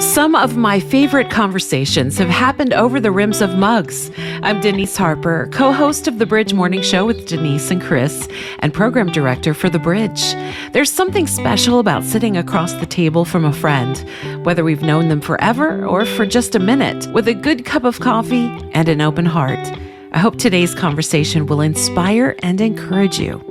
Some of my favorite conversations have happened over the rims of mugs. I'm Denise Harper, co-host of The Bridge Morning Show with Denise and Chris, and program director for The Bridge. There's something special about sitting across the table from a friend, whether we've known them forever or for just a minute, with a good cup of coffee and an open heart. I hope today's conversation will inspire and encourage you.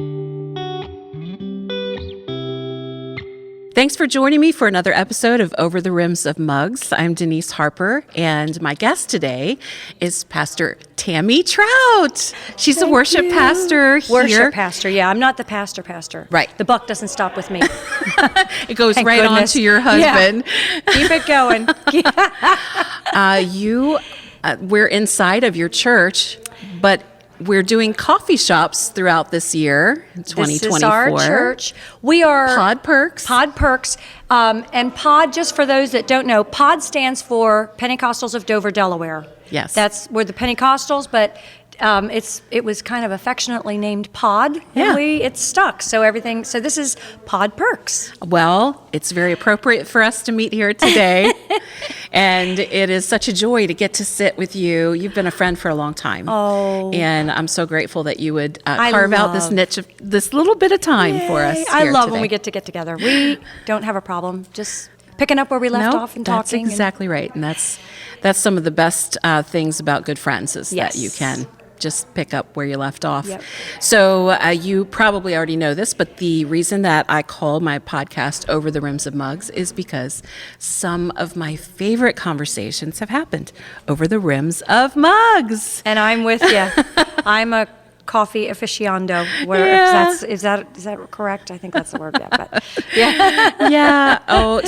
Thanks for joining me for another episode of Over the Rims of Mugs. I'm Denise Harper, and my guest today is Pastor Tammy Trout. She's a worship pastor here. Worship pastor, yeah. I'm not the pastor. Right. The buck doesn't stop with me. It goes right on to your husband. Yeah. Keep it going. We're inside of your church, but we're doing coffee shops throughout this year, 2024. This is our church. We are Pod Perks. Pod Perks. And Pod, just for those that don't know, Pod stands for Pentecostals of Dover, Delaware. Yes. We're the Pentecostals, but it was kind of affectionately named Pod. Yeah. And it's stuck. So this is Pod Perks. Well, it's very appropriate for us to meet here today. And it is such a joy to get to sit with you. You've been a friend for a long time. Oh. And I'm so grateful that you would carve out this niche of this little bit of time for us. I love today. when we get to get together. We don't have a problem. Just picking up where we left off and talking. That's exactly right. And that's some of the best things about good friends is that you can just pick up where you left off. Yep. So you probably already know this, but the reason that I call my podcast Over the Rims of Mugs is because some of my favorite conversations have happened over the rims of mugs. And I'm with you. I'm a coffee aficionado. Is that correct? I think that's the word. Yeah. But, yeah. Yeah. Oh,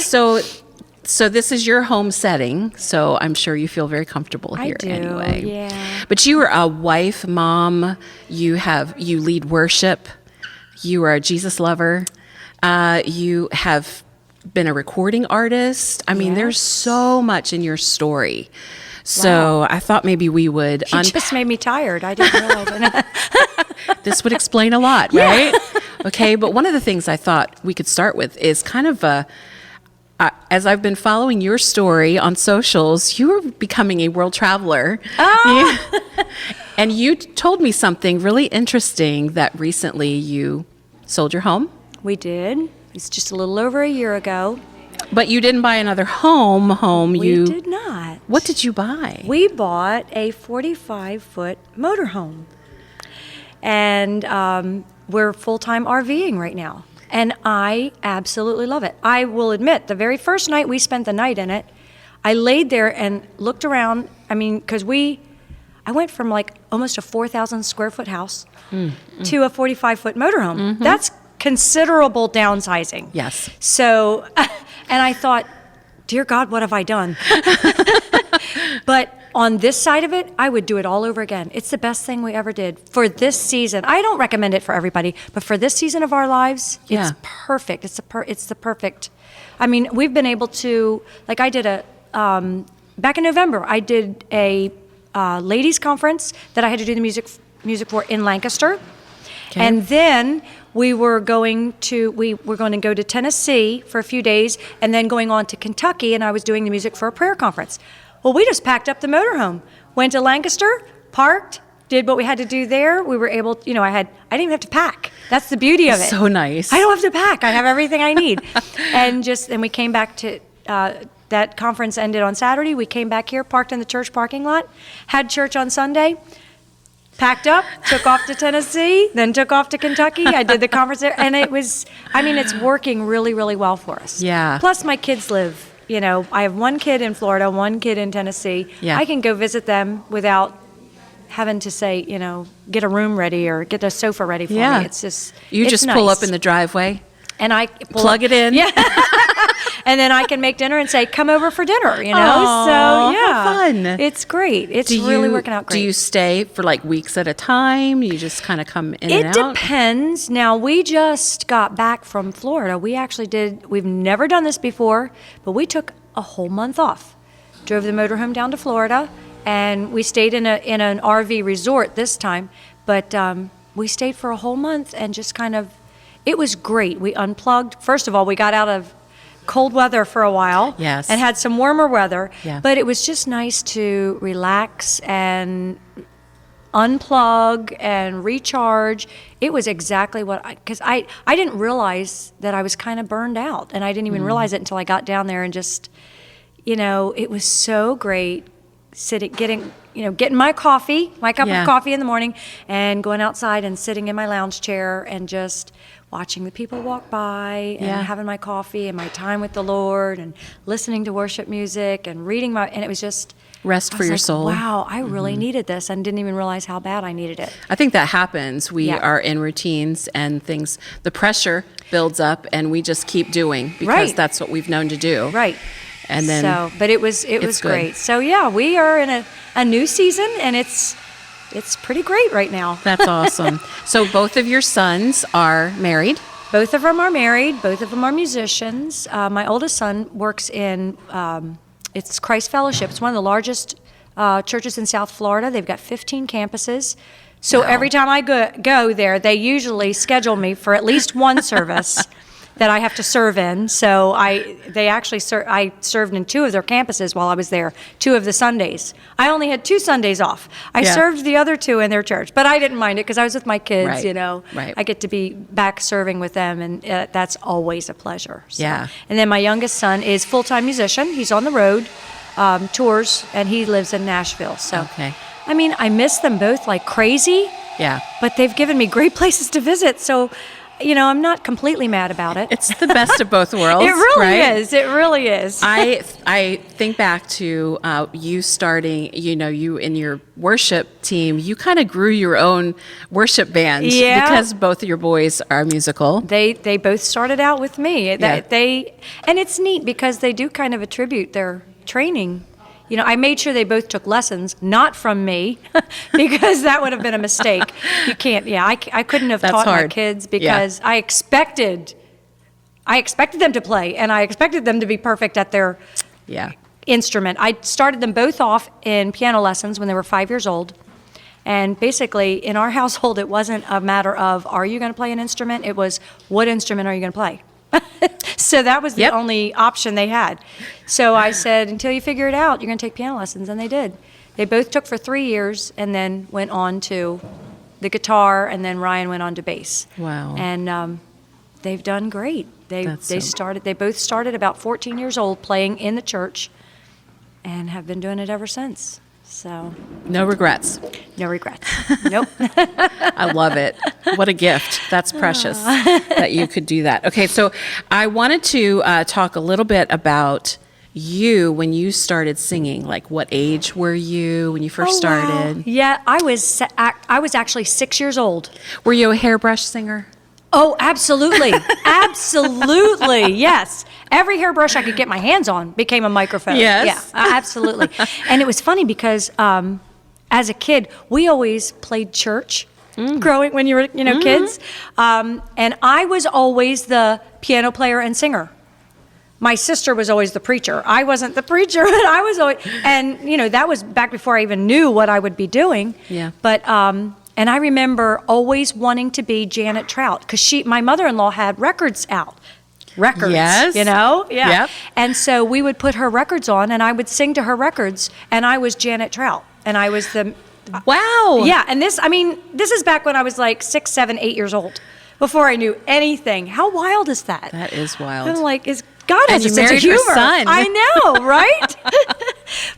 so this is your home setting, so I'm sure you feel very comfortable here anyway. Yeah. But you are a wife, mom, you lead worship, you are a Jesus lover, you have been a recording artist. I mean, there's so much in your story. So I thought maybe we would... You just made me tired. I didn't realize it. This would explain a lot, right? Okay, but one of the things I thought we could start with is kind of as I've been following your story on socials, you are becoming a world traveler. Oh. And you told me something really interesting that recently you sold your home. We did. It's just a little over a year ago. But you didn't buy another home. We did not. What did you buy? We bought a 45-foot motorhome. And we're full-time RVing right now. And I absolutely love it. I will admit, the very first night we spent the night in it, I laid there and looked around. I mean, because I went from like almost a 4,000 square foot house to a 45-foot motorhome. Mm-hmm. That's considerable downsizing. Yes. So, and I thought, dear God, what have I done? But on this side of it, I would do it all over again. It's the best thing we ever did for this season. I don't recommend it for everybody, but for this season of our lives, it's perfect. It's the perfect. I mean, we've been able to, like I did back in November, I did a ladies conference that I had to do the music for in Lancaster. Okay. And then we were going to go to Tennessee for a few days and then going on to Kentucky, and I was doing the music for a prayer conference. Well, we just packed up the motorhome, went to Lancaster, parked, did what we had to do there. We were able, I didn't even have to pack. That's the beauty of it. So nice. I don't have to pack. I have everything I need. And we came back to, that conference ended on Saturday. We came back here, parked in the church parking lot, had church on Sunday, packed up, took off to Tennessee, then took off to Kentucky. I did the conference there, and it's working really, really well for us. Yeah. Plus my kids live. I have one kid in Florida, one kid in Tennessee. Yeah. I can go visit them without having to say, get a room ready or get a sofa ready for me. It's just just nice. Pull up in the driveway. And I plug it in. Yeah. And then I can make dinner and say, come over for dinner, Aww, so yeah. How fun. It's great. It's really working out great. Do you stay for like weeks at a time? You just kind of come in and out? It depends. Now, we just got back from Florida. We've never done this before, but we took a whole month off. Drove the motorhome down to Florida, and we stayed in an RV resort this time, but we stayed for a whole month and just kind of, it was great. We unplugged. First of all, we got out of cold weather for a while. Yes. And had some warmer weather. Yeah. But it was just nice to relax and unplug and recharge. It was exactly what because I didn't realize that I was kind of burned out, and I didn't even realize it until I got down there and just, it was so great getting my coffee, my cup of coffee in the morning, and going outside and sitting in my lounge chair and just watching the people walk by and having my coffee and my time with the Lord and listening to worship music and reading and it was just rest for your soul. Wow, I really needed this and didn't even realize how bad I needed it. I think that happens. We are in routines and things, the pressure builds up and we just keep doing because that's what we've known to do. Right. And then but it was great. So we are in a new season and it's pretty great right now. That's awesome. So both of your sons are married? Both of them are married. Both of them are musicians. My oldest son works in it's Christ Fellowship. It's one of the largest churches in South Florida. They've got 15 campuses. So every time I go there, they usually schedule me for at least one service that I have to serve in. So I served in 2 of their campuses while I was there, 2 of the Sundays. I only had 2 Sundays off. I served the other 2 in their church, but I didn't mind it because I was with my kids, Right. I get to be back serving with them, and that's always a pleasure. So. Yeah. And then my youngest son is full-time musician. He's on the road, tours, and he lives in Nashville. So, I mean, I miss them both like crazy. Yeah. But they've given me great places to visit, so I'm not completely mad about it. It's the best of both worlds. It really right? is. It really is. I think back to you starting, you in your worship team, you kind of grew your own worship band because both of your boys are musical. They both started out with me. And it's neat because they do kind of attribute their training. I made sure they both took lessons, not from me, because that would have been a mistake. You can't, I couldn't have taught my kids because I expected them to play, and I expected them to be perfect at their instrument. I started them both off in piano lessons when they were 5 years old. And basically, in our household, it wasn't a matter of, are you going to play an instrument? It was, what instrument are you going to play? So that was the only option they had. So I said, until you figure it out, you're going to take piano lessons, and they did. They both took for 3 years and then went on to the guitar, and then Ryan went on to bass. Wow. And they've done great. They both started about 14 years old playing in the church and have been doing it ever since. So no regrets. No regrets. Nope. I love it. What a gift. That's precious that you could do that. Okay, so I wanted to talk a little bit about you when you started singing. Like, what age were you when you first started? Wow. Yeah, I was actually 6 years old. Were you a hairbrush singer? Oh, absolutely. Absolutely. Yes. Every hairbrush I could get my hands on became a microphone. Yes. Yeah, absolutely. And it was funny because as a kid, we always played church growing when you were, kids. And I was always the piano player and singer. My sister was always the preacher. I wasn't the preacher, but I was always, and that was back before I even knew what I would be doing. Yeah. But and I remember always wanting to be Janet Trout because my mother-in-law had records out. Yes. Yeah. Yep. And so we would put her records on, and I would sing to her records, and I was Janet Trout, and I was the. Wow. Yeah, and this is back when I was like 6, 7, 8 years old, before I knew anything. How wild is that? That is wild. I'm like, God has a sense of humor. Your son. I know, right?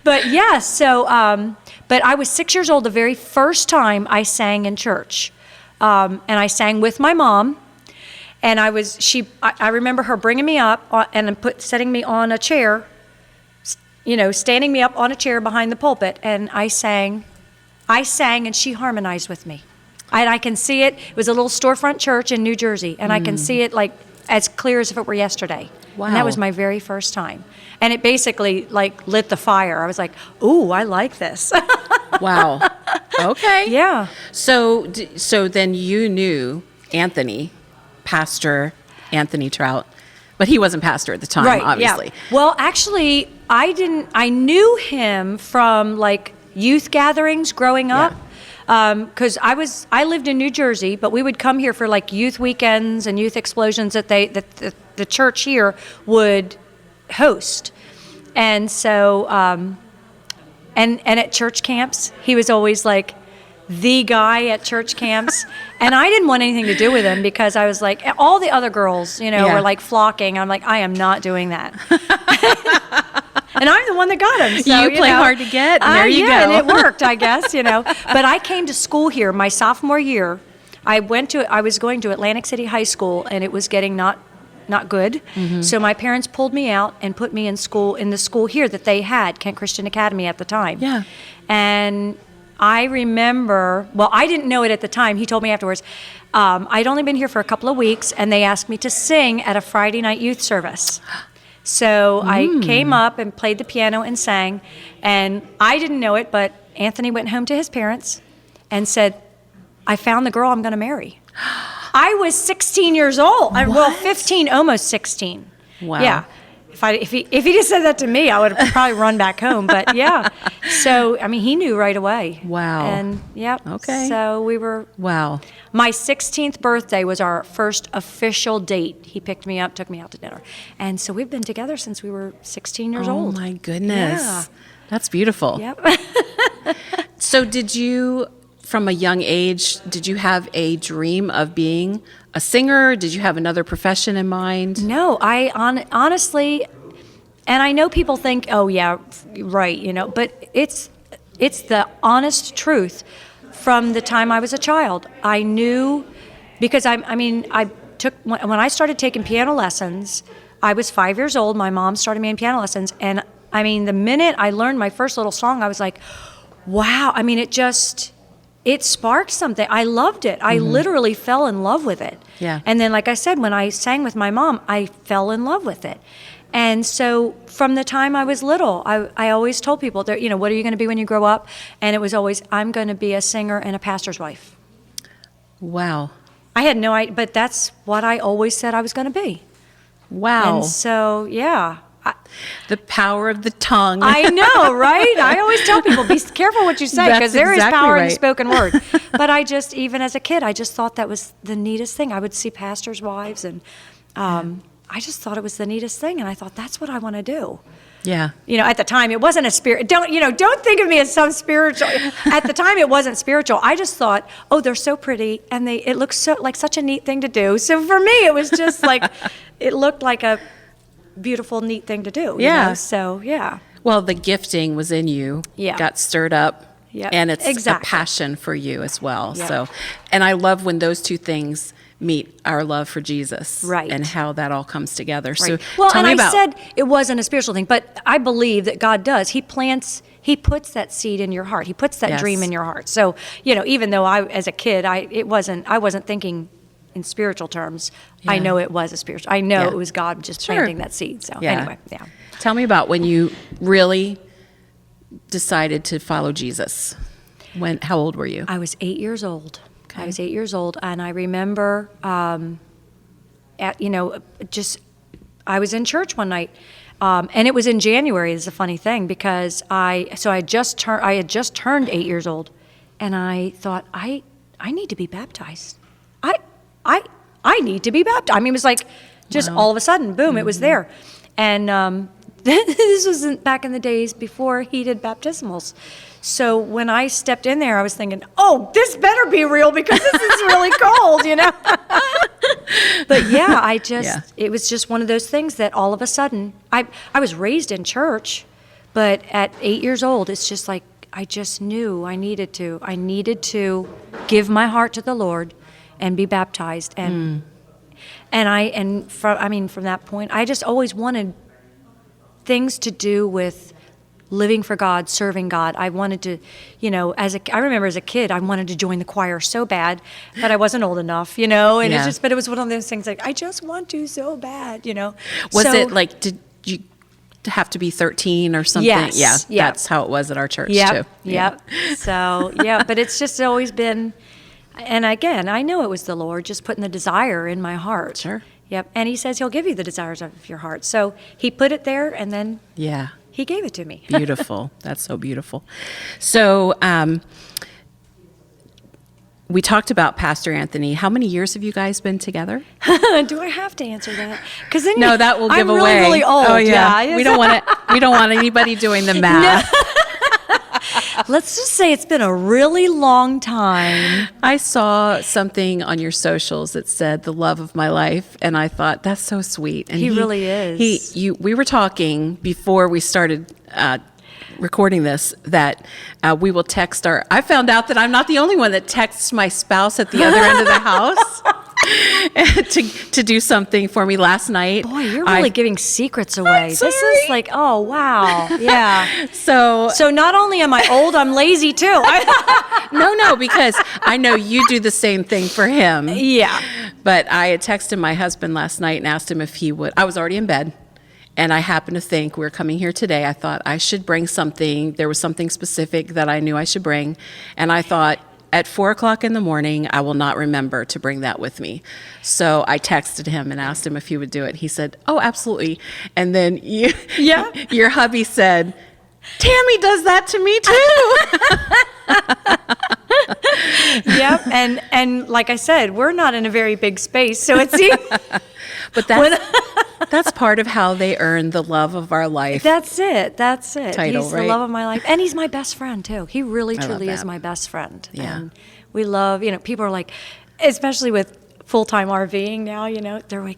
But yeah, so. But I was 6 years old the very first time I sang in church. And I sang with my mom. And I remember her bringing me up and setting me on a chair, standing me up on a chair behind the pulpit. And I sang and she harmonized with me. I can see it. It was a little storefront church in New Jersey. And I can see it like as clear as if it were yesterday. Wow. And that was my very first time. And it basically like lit the fire. I was like, ooh, I like this. Wow. Okay. Yeah. So then you knew Anthony, Pastor Anthony Trout, but he wasn't pastor at the time, obviously. Yeah. Well, actually, I knew him from like youth gatherings growing up. because I lived in New Jersey, but we would come here for like youth weekends and youth explosions that the church here would host. And so, and at church camps, he was always like the guy at church camps. And I didn't want anything to do with him because I was like, all the other girls, were like flocking. I'm like, I am not doing that. And I'm the one that got him. So, you play hard to get, and there you go. And it worked, I guess, But I came to school here my sophomore year. I was going to Atlantic City High School, and it was getting not good. Mm-hmm. So my parents pulled me out and put me in the school here that they had, Kent Christian Academy at the time. Yeah. And I remember, well, I didn't know it at the time. He told me afterwards. I'd only been here for a couple of weeks, and they asked me to sing at a Friday night youth service. So I came up and played the piano and sang, and I didn't know it, but Anthony went home to his parents and said, I found the girl I'm going to marry. I was 16 years old. Well, 15, almost 16. Wow. Yeah. If he just said that to me, I would have probably run back home. But yeah. So, he knew right away. Wow. And yep. Okay. So we were. Wow. My 16th birthday was our first official date. He picked me up, took me out to dinner. And so we've been together since we were 16 years old. Oh my goodness. Yeah. That's beautiful. Yep. So did you, from a young age, did you have a dream of being a singer? Did you have another profession in mind? No, honestly, and I know people think, oh yeah, right, but it's the honest truth. From the time I was a child, I knew, because when I started taking piano lessons, I was 5 years old. My mom started me in piano lessons, and the minute I learned my first little song, I was like, wow. It sparked something. I loved it. I literally fell in love with it. Yeah. And then, like I said, when I sang with my mom, I fell in love with it. And so from the time I was little, I always told people, that, what are you going to be when you grow up? And it was always, I'm going to be a singer and a pastor's wife. Wow. I had no idea, but that's what I always said I was going to be. Wow. And so, yeah. The power of the tongue. I know, right? I always tell people, be careful what you say, because there is power in the spoken word. But even as a kid, I just thought that was the neatest thing. I would see pastors' wives, and I just thought it was the neatest thing, and I thought, that's what I want to do. Yeah. At the time, it wasn't a spirit. Don't think of me as some spiritual. At the time, it wasn't spiritual. I just thought, oh, they're so pretty, and it looks so like such a neat thing to do. So for me, it was just like, it looked like a beautiful, neat thing to do. Yeah. So, yeah. Well, the gifting was in you. Yeah. Got stirred up. Yeah. And it's exactly. a passion for you as well. Yeah. So, and I love when those two things meet, our love for Jesus. Right. And how that all comes together. Right. So well, tell and me I about. said it wasn't a spiritual thing, but I believe that God does. He puts that seed in your heart. He puts that Yes. dream in your heart. So, even though as a kid, I wasn't thinking in spiritual terms. Yeah. I know it was a spiritual. I know Yeah. it was God just Sure. planting that seed. So Yeah. anyway, yeah. Tell me about when you really decided to follow Jesus. How old were you? I was 8 years old. Okay. I was 8 years old, and I remember, I was in church one night, and it was in January. It's a funny thing because I had just turned 8 years old, and I thought I need to be baptized. I need to be baptized. It was like just Wow. all of a sudden, boom, it was there, and this was back in the days before heated baptismals. So when I stepped in there, I was thinking, oh, this better be real because this is really cold, But yeah, it was just one of those things that all of a sudden, I was raised in church, but at 8 years old, it's just like, I just knew I needed to give my heart to the Lord and be baptized. And from that point, I just always wanted things to do with living for God, serving God. I wanted to, I remember as a kid, I wanted to join the choir so bad, but I wasn't old enough, and Yeah. but it was one of those things like, I just want to so bad, Was So- it like, did you have to be 13 or something? Yes. Yeah. Yep. That's how it was at our church too. Yep. Yeah. So, but it's just always been, and again, I know it was the Lord just putting the desire in my heart. Sure. Yep. And he says he'll give you the desires of your heart. So he put it there, and then Yeah. he gave it to me. Beautiful. That's so beautiful. So, we talked about Pastor Anthony. How many years have you guys been together? Do I have to answer that? Because then No, that will give I'm away. really old. Oh yeah. Yeah. We don't want it. We don't want anybody doing the math. Let's just say it's been a really long time. I saw something on your socials that said the love of my life, and I thought that's so sweet. And He really is. We were talking before we started recording this that we will text I found out that I'm not the only one that texts my spouse at the other end of the house to do something for me last night. Boy, you're really giving secrets away. This is like, oh, wow. Yeah. So not only am I old, I'm lazy too. No, because I know you do the same thing for him. Yeah. But I had texted my husband last night and asked him if he would. I was already in bed. And I happened to think we were coming here today. I thought I should bring something. There was something specific that I knew I should bring. And I thought at 4:00 in the morning, I will not remember to bring that with me. So I texted him and asked him if he would do it. He said, oh, absolutely. And then your hubby said, Tammy does that to me too. Yep. And like I said, we're not in a very big space. So it's But that's part of how they earn the love of our life. That's it. Title, he's right? the love of my life. And he's my best friend, too. He really, truly is my best friend. Yeah. And we love, people are like, especially with full-time RVing now, they're like,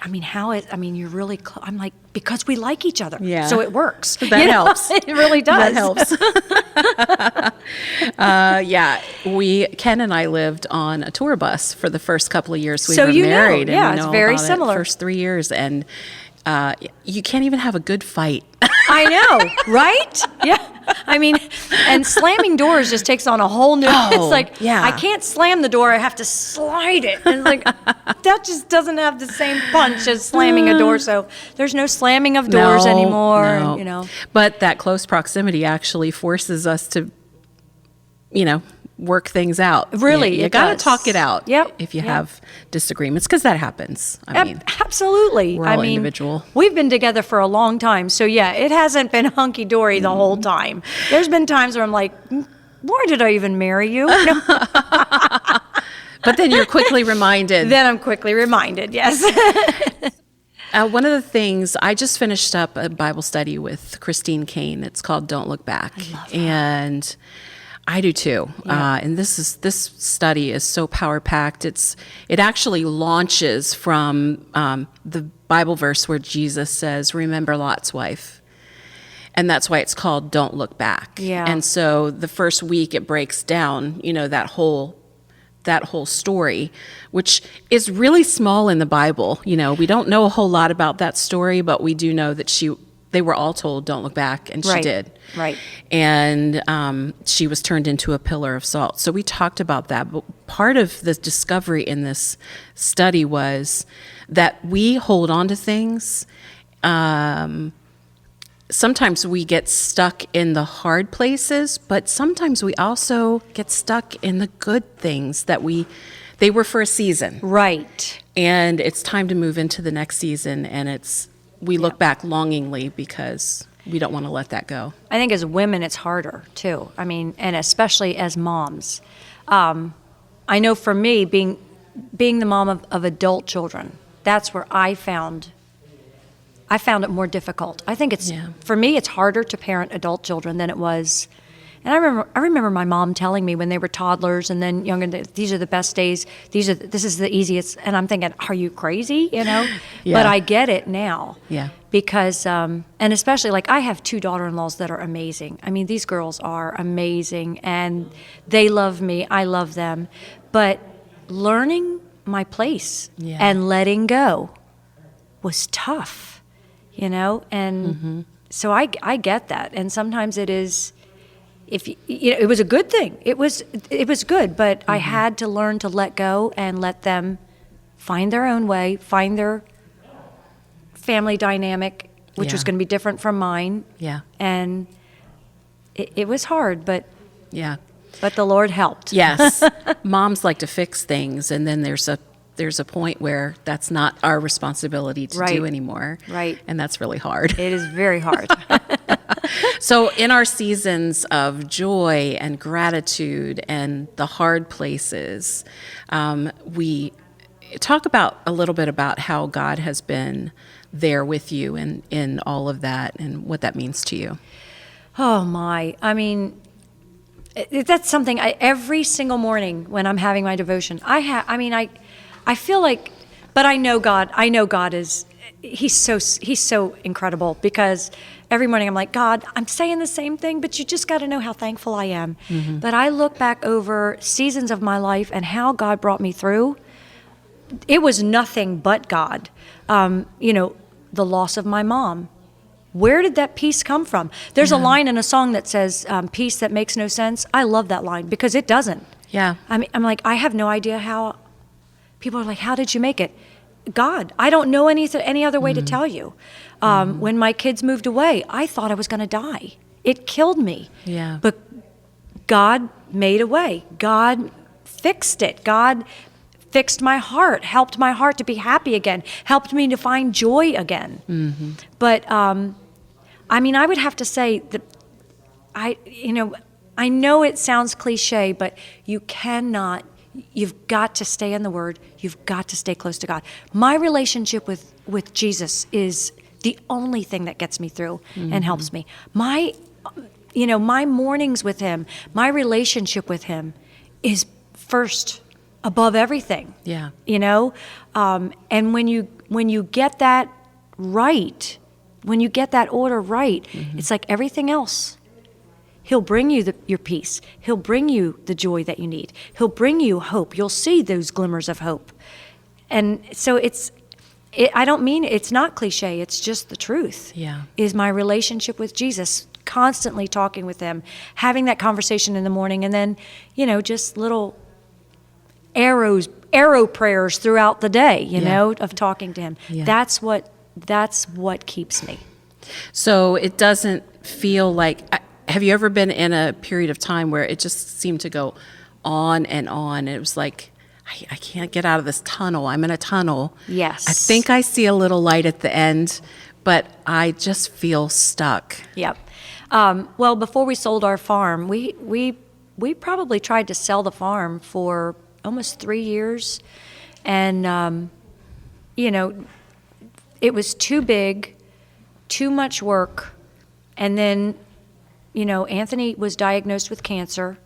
you're really close. I'm like, because we like each other. Yeah. So it works. That helps. It really does. That helps. Ken and I lived on a tour bus for the first couple of years we were married. Yeah, and it's very similar. First 3 years, and you can't even have a good fight. I know, right? Yeah. And slamming doors just takes on a whole new, it's like, I can't slam the door, I have to slide it. And it's like, that just doesn't have the same punch as slamming a door. So there's no slamming of doors anymore. No. And, But that close proximity actually forces us to, work things out. Really, you got to talk it out. Yep. If you have disagreements, because that happens. Absolutely. We're all individual. We've been together for a long time, so it hasn't been hunky dory the whole time. There's been times where I'm like, why did I even marry you? No. But then you're quickly reminded. Then I'm quickly reminded. Yes. One of the things, I just finished up a Bible study with Caine. It's called "Don't Look Back," I love that. and I do too. Yeah. And this study is so power packed. It actually launches from the Bible verse where Jesus says, "Remember Lot's wife," and that's why it's called "Don't Look Back." Yeah. And so the first week it breaks down, that whole story, which is really small in the Bible. We don't know a whole lot about that story, but we do know that they were all told, don't look back, and she did. Right. And she was turned into a pillar of salt. So we talked about that. But part of the discovery in this study was that we hold on to things. Sometimes we get stuck in the hard places, but sometimes we also get stuck in the good things that they were for a season. Right. And it's time to move into the next season, and we look back longingly because we don't want to let that go. I think as women, it's harder too. And especially as moms. I know for me, being the mom of adult children, that's where I found it more difficult. I think for me, it's harder to parent adult children than it was. And I remember my mom telling me when they were toddlers and then younger, these are the best days. This is the easiest. And I'm thinking, are you crazy? Yeah. But I get it now. Yeah. Because, and especially I have 2 daughter-in-laws that are amazing. These girls are amazing and they love me. I love them. But learning my place and letting go was tough, and so I get that. And sometimes it is, it was a good thing. It was good, but I had to learn to let go and let them find their own way, find their family dynamic, which was going to be different from mine. Yeah. And it was hard, but the Lord helped. Yes. Moms like to fix things, and then there's a point where that's not our responsibility to do anymore. Right. And that's really hard. It is very hard. So in our seasons of joy and gratitude and the hard places, we talk about a little bit about how God has been there with you in all of that and what that means to you. Oh my! I mean, that's something every single morning when I'm having my devotion. I feel like, but I know God. I know God is. He's so incredible, because every morning I'm like, God, I'm saying the same thing, but you just got to know how thankful I am. Mm-hmm. But I look back over seasons of my life and how God brought me through. It was nothing but God. The loss of my mom. Where did that peace come from? There's a line in a song that says, peace that makes no sense. I love that line because it doesn't. Yeah. I mean, I'm like, I have no idea how. People are like, how did you make it? God. I don't know any other way to tell you. When my kids moved away, I thought I was going to die. It killed me. Yeah. But God made a way. God fixed it. God fixed my heart, helped my heart to be happy again, helped me to find joy again. Mm-hmm. But I would have to say that I know it sounds cliche, but you've got to stay in the Word. You've got to stay close to God. My relationship with Jesus is the only thing that gets me through and helps me. My mornings with Him, my relationship with Him is first, above everything. Yeah. And when you get that right, when you get that order right, it's like everything else. He'll bring you your peace. He'll bring you the joy that you need. He'll bring you hope. You'll see those glimmers of hope. And so I don't mean it's not cliche. It's just the truth. Yeah. Is my relationship with Jesus, constantly talking with Him, having that conversation in the morning, and then, just little arrow prayers throughout the day, of talking to Him. Yeah. That's what keeps me. So it doesn't feel like, have you ever been in a period of time where it just seemed to go on and on? It was like, I can't get out of this tunnel. I'm in a tunnel. Yes. I think I see a little light at the end, but I just feel stuck. Yep. Well, before we sold our farm, we probably tried to sell the farm for almost 3 years. And, it was too big, too much work. And then, Anthony was diagnosed with cancer.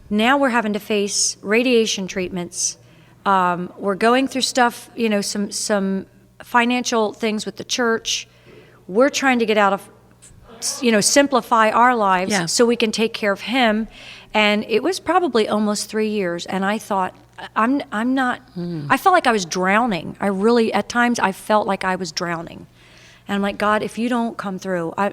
Now we're having to face radiation treatments. We're going through stuff, some financial things with the church. We're trying to get out of, simplify our lives so we can take care of him. And it was probably almost 3 years. And I thought, I'm not, I felt like I was drowning. At times I felt like I was drowning. And I'm like, God, if you don't come through, I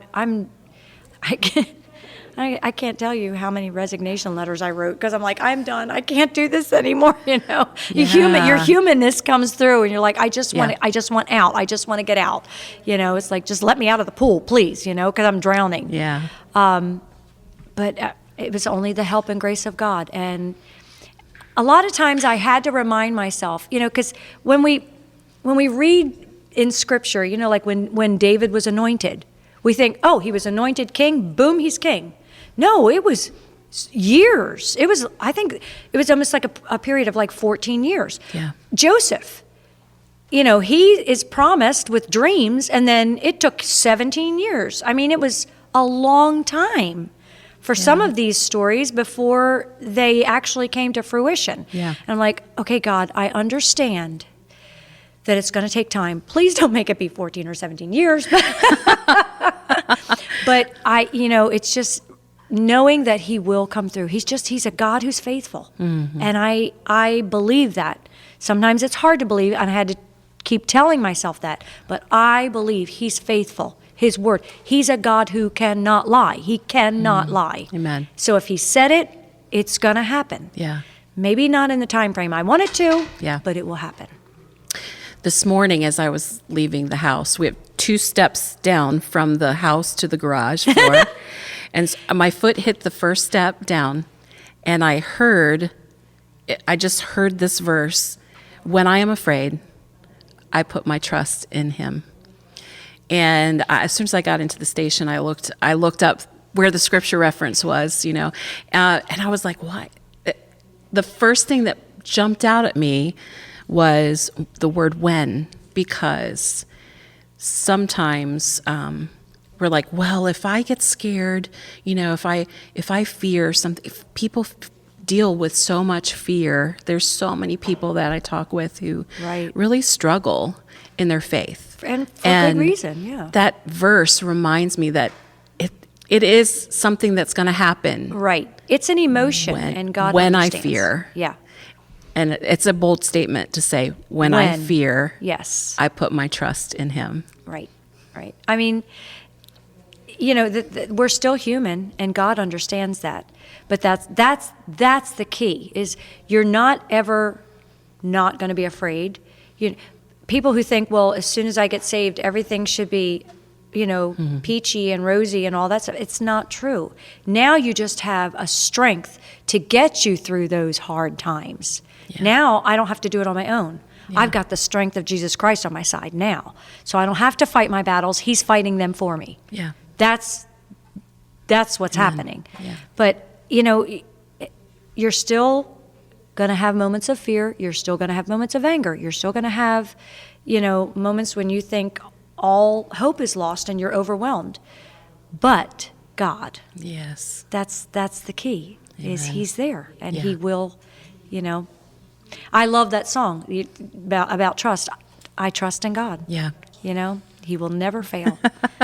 can't tell you how many resignation letters I wrote, because I'm like, I'm done. I can't do this anymore. Your humanness comes through, and you're like, I just want out. I just want to get out. It's like, just let me out of the pool, please. Because I'm drowning. Yeah. But it was only the help and grace of God, and a lot of times I had to remind myself, because when we read in Scripture, like when David was anointed, we think, oh, he was anointed king. Boom, he's king. No, it was years. I think it was almost like a period of like 14 years. Yeah. Joseph, he is promised with dreams, and then it took 17 years. I mean, it was a long time for some of these stories before they actually came to fruition. Yeah. And I'm like, okay, God, I understand that it's going to take time. Please don't make it be 14 or 17 years. But it's just knowing that He will come through. He's a God who's faithful. Mm-hmm. And I believe that. Sometimes it's hard to believe, and I had to keep telling myself that. But I believe He's faithful. His word. He's a God who cannot lie. He cannot lie. Amen. So if He said it, it's going to happen. Yeah. Maybe not in the time frame I want it to, but it will happen. This morning, as I was leaving the house, we have 2 steps down from the house to the garage floor. And my foot hit the first step down, and I just heard this verse, when I am afraid, I put my trust in Him. And as soon as I got into the station, I looked up where the scripture reference was, and I was like, what? The first thing that jumped out at me was the word when, because sometimes we're like, well, if I get scared, if I fear something, if people deal with so much fear. There's so many people that I talk with who really struggle in their faith. And for good reason, yeah. That verse reminds me that it is something that's going to happen. Right. It's an emotion, and God when understands. I fear. Yeah. And it's a bold statement to say, when I fear, yes, I put my trust in him. Right, right. I mean, we're still human, and God understands that. But that's the key, is you're not ever not going to be afraid. People who think, well, as soon as I get saved, everything should be, peachy and rosy and all that stuff. It's not true. Now you just have a strength to get you through those hard times. Yeah. Now I don't have to do it on my own. Yeah. I've got the strength of Jesus Christ on my side now. So I don't have to fight my battles. He's fighting them for me. Yeah. That's what's happening. Yeah. But, you're still going to have moments of fear. You're still going to have moments of anger. You're still going to have, moments when you think all hope is lost and you're overwhelmed. But God. Yes. That's the key. Amen. Is He's there, and Yeah. He will, I love that song about trust. I trust in God. Yeah. He will never fail.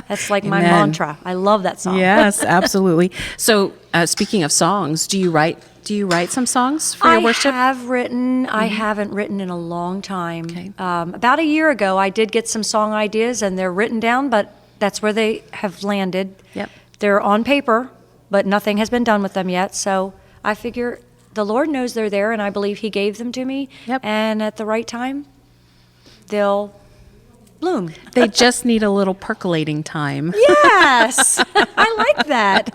That's like Amen. my mantra. I love that song. Yes, absolutely. So, speaking of songs, do you write some songs for your worship? I have written. I haven't written in a long time. Okay. About a year ago, I did get some song ideas, and they're written down, but that's where they have landed. Yep. They're on paper, but nothing has been done with them yet. So I figure the Lord knows they're there, and I believe He gave them to me. Yep. And at the right time, they'll bloom. They just need a little percolating time. Yes, I like that.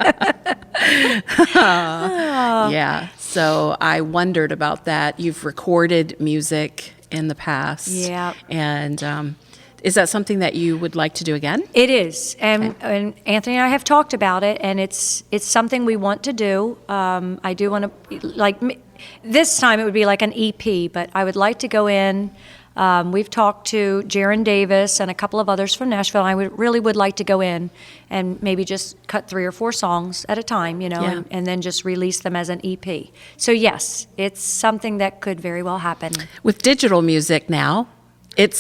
Yeah. So I wondered about that. You've recorded music in the past. Yeah. And is that something that you would like to do again? It is, and Anthony and I have talked about it, and it's something we want to do. I do want to, this time it would be like an EP, but I would like to go in. We've talked to Jaron Davis and a couple of others from Nashville. I really would like to go in and maybe just cut 3 or 4 songs at a time, Yeah. and then just release them as an EP. So yes, it's something that could very well happen. With digital music now, it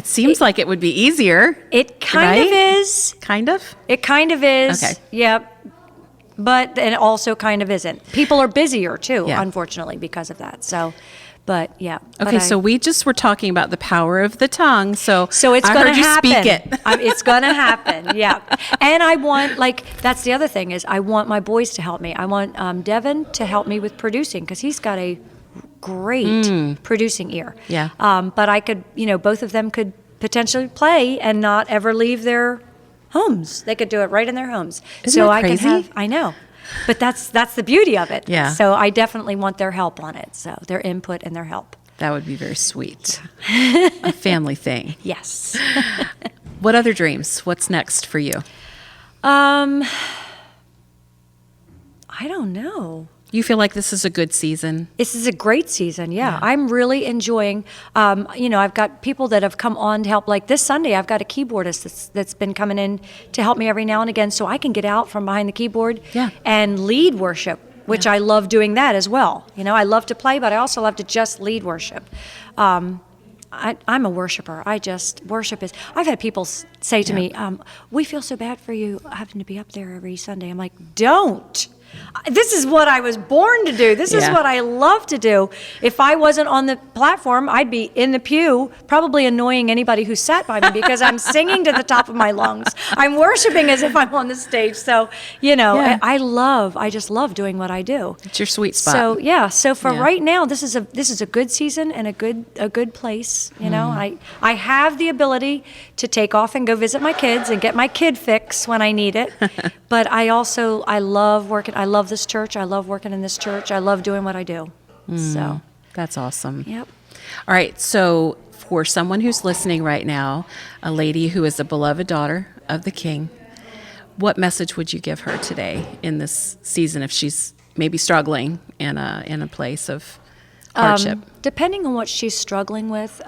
seems like it would be easier. It kind of is. Kind of? It kind of is. Okay. Yep. But it also kind of isn't. People are busier too, Yeah. unfortunately, because of that. So, but yeah. Okay, so we just were talking about the power of the tongue. So it's going to happen. I heard you speak it. It's going to happen. Yeah. And I want, that's the other thing, is I want my boys to help me. I want Devin to help me with producing, because he's got a great producing ear. Yeah. But I could, both of them could potentially play and not ever leave their homes. They could do it right in their homes. Isn't that crazy? I know. But that's the beauty of it. Yeah. So I definitely want their help on it. So their input and their help. That would be very sweet. A family thing. Yes. What other dreams? What's next for you? I don't know. You feel like this is a good season? This is a great season, yeah. I'm really enjoying, I've got people that have come on to help. Like this Sunday, I've got a keyboardist that's been coming in to help me every now and again, so I can get out from behind the keyboard and lead worship, which I love doing that as well. I love to play, but I also love to just lead worship. I'm a worshiper. Worship is, I've had people say to me, we feel so bad for you having to be up there every Sunday. I'm like, don't. This is what I was born to do. This is what I love to do. If I wasn't on the platform, I'd be in the pew, probably annoying anybody who sat by me, because I'm singing to the top of my lungs. I'm worshiping as if I'm on the stage. So, I just love doing what I do. It's your sweet spot. So, for right now, this is a good season and a good place. I have the ability to take off and go visit my kids and get my kid fix when I need it. But I love working. I love this church. I love working in this church. I love doing what I do. So that's awesome. Yep. All right. So for someone who's listening right now, a lady who is a beloved daughter of the King, what message would you give her today in this season if she's maybe struggling in a place of hardship? Depending on what she's struggling with,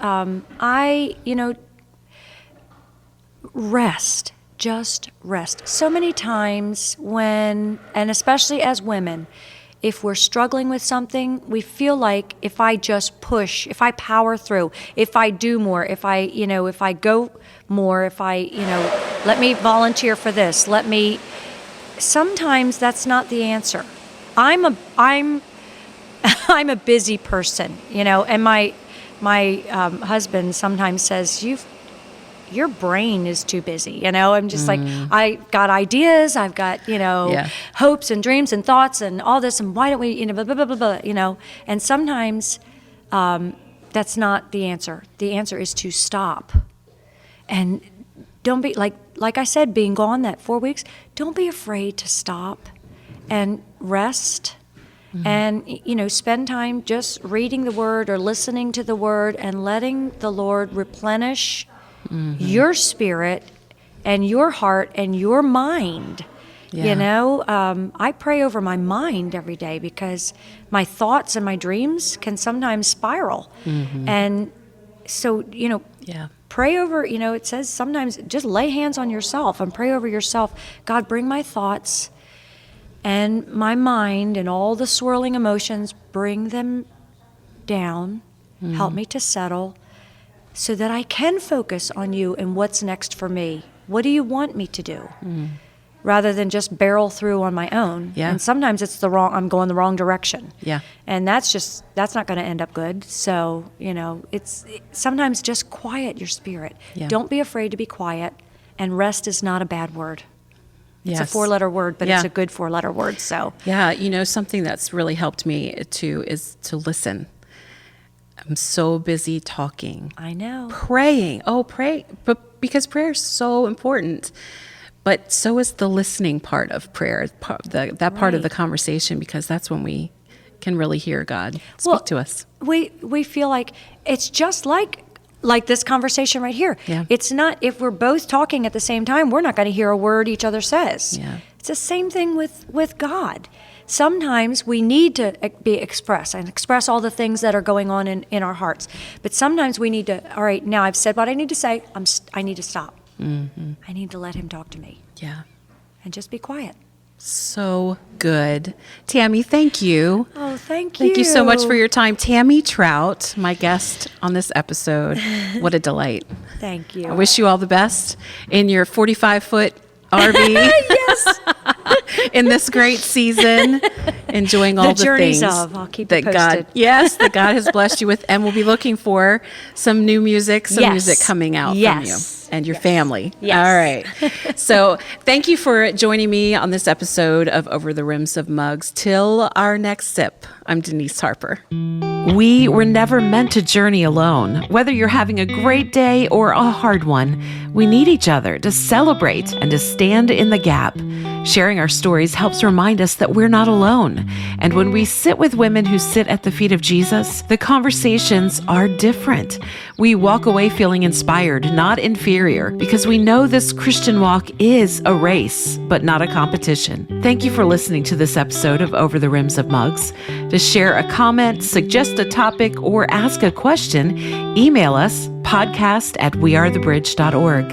rest. Just rest. So many times and especially as women, if we're struggling with something, we feel like if I just push, if I power through, if I do more, if I go more, if I, let me volunteer for this, sometimes that's not the answer. I'm a busy person, and my husband sometimes says, your brain is too busy, I'm just like, I got ideas, I've got, hopes and dreams and thoughts and all this, and why don't we, blah, blah, blah, blah, blah, and sometimes that's not the answer. The answer is to stop. And don't be, like I said, being gone that 4 weeks, don't be afraid to stop and rest. And, spend time just reading the Word or listening to the Word and letting the Lord replenish your spirit and your heart and your mind. I pray over my mind every day because my thoughts and my dreams can sometimes spiral. And so, pray over, it says sometimes just lay hands on yourself and pray over yourself. God, bring my thoughts and my mind and all the swirling emotions, bring them down, help me to settle, so that I can focus on you and what's next for me. What do you want me to do? Rather than just barrel through on my own. Yeah. And sometimes I'm going the wrong direction. Yeah. And that's not going to end up good. So, it's sometimes just quiet your spirit. Yeah. Don't be afraid to be quiet. And rest is not a bad word. Yes. It's a 4-letter word, but it's a good 4-letter word. So Yeah, something that's really helped me too is to listen. I'm so busy talking. I know. Praying. Pray. But because prayer is so important. But so is the listening part of prayer, that part of the conversation, because that's when we can really hear God speak to us. We feel like it's just like this conversation right here. Yeah. It's not, if we're both talking at the same time, we're not going to hear a word each other says. Yeah. It's the same thing with God. Sometimes we need to express all the things that are going on in our hearts. But sometimes we need to, all right, now I've said what I need to say, I need to stop. I need to let him talk to me. Yeah. And just be quiet. So good. Tammy, thank you. Oh, thank you. Thank you so much for your time. Tammy Trout, my guest on this episode. What a delight. Thank you. I wish you all the best in your 45-foot RV. Yes. In this great season, enjoying all the journeys things I'll keep you that posted. that God has blessed you with, and we'll be looking for some new music, music coming out from you and your family. Yes. All right. So thank you for joining me on this episode of Over the Rims of Mugs. Till our next sip, I'm Denise Harper. We were never meant to journey alone. Whether you're having a great day or a hard one, we need each other to celebrate and to stand in the gap. Sharing our stories helps remind us that we're not alone. And when we sit with women who sit at the feet of Jesus, the conversations are different. We walk away feeling inspired, not inferior, because we know this Christian walk is a race, but not a competition. Thank you for listening to this episode of Over the Rims of Mugs. To share a comment, suggest a topic, or ask a question, email us podcast@wearethebridge.org.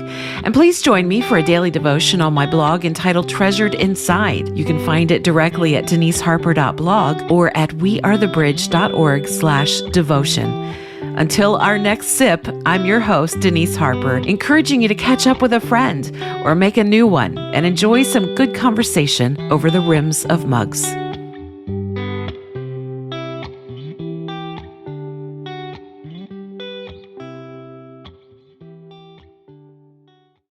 And please join me for a daily devotion on my blog entitled Treasured Inside. You can find it directly at deniseharper.blog or at wearethebridge.org/devotion. Until our next sip, I'm your host, Denise Harper, encouraging you to catch up with a friend or make a new one and enjoy some good conversation over the rims of mugs.